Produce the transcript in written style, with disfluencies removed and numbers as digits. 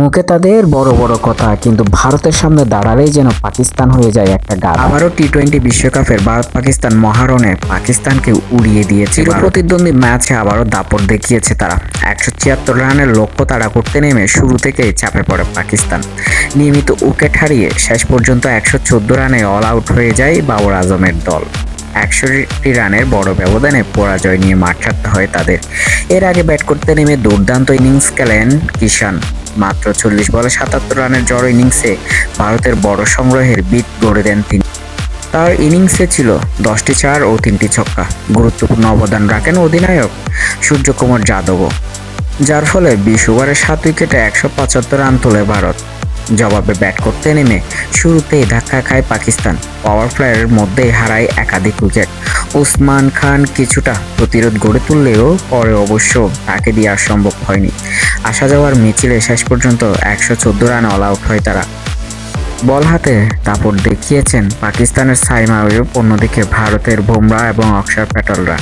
মুখে তাদের বড় বড় কথা, কিন্তু ভারতের সামনে দাঁড়ালেই যেন পাকিস্তান হয়ে যায় একটা গাধা। আবারও টি-20 বিশ্বকাপের ভারত পাকিস্তান মহারণে পাকিস্তানকে উড়িয়ে দিয়েছে। প্রতিদ্বন্দ্বী ম্যাচে আবারও দাপট দেখিয়েছে তারা। 176 রানের লক্ষ্য তাড়া করতে নেমে শুরু থেকেই চাপে পড়ে পাকিস্তান। নিয়মিত উইকেট হারিয়ে শেষ পর্যন্ত 114 রানে অল আউট হয়ে যায় বাবর আজমের দল। 61 রানের বড় ব্যবধানে পরাজয় নিয়ে মাঠ ছাড়তে হয় তাদের। এর আগে ব্যাট করতে নেমে দুর্দান্ত ইনিংস খেলেন কিষান। মাত্র 40 বলে 77 রানের জড়ো ইনিংসে ভারতের বড় সংগ্রহের ভিত গড়ে দেন তিনি। তার ইনিংসে ছিল 10টি চার ও 3টি ছক্কা। গুরুত্বপূর্ণ অবদান রাখেন অধিনায়ক সূর্যকুমার যাদবও, যার ফলে 20 ওভারে 7 উইকেটে 175 রান তোলে ভারত। জবাবে ব্যাট করতে নেমে শুরুতেই ধাক্কা খায় পাকিস্তান। পাওয়ার প্লেয়ের মধ্যেই হারায় একাধিক উইকেট। ওসমান খান কিছুটা প্রতিরোধ গড়ে তুললেও পরে অবশ্য তাকে দিয়ে আর সম্ভব হয়নি। আসা যাওয়ার মিছিলে শেষ পর্যন্ত 114 রানে অল আউট হয় তারা। বল হাতে দাপট দেখিয়েছেন পাকিস্তানের সাইম আইয়ুব, অন্যদিকে ভারতের বুমরাহ এবং অক্ষর প্যাটেলরা।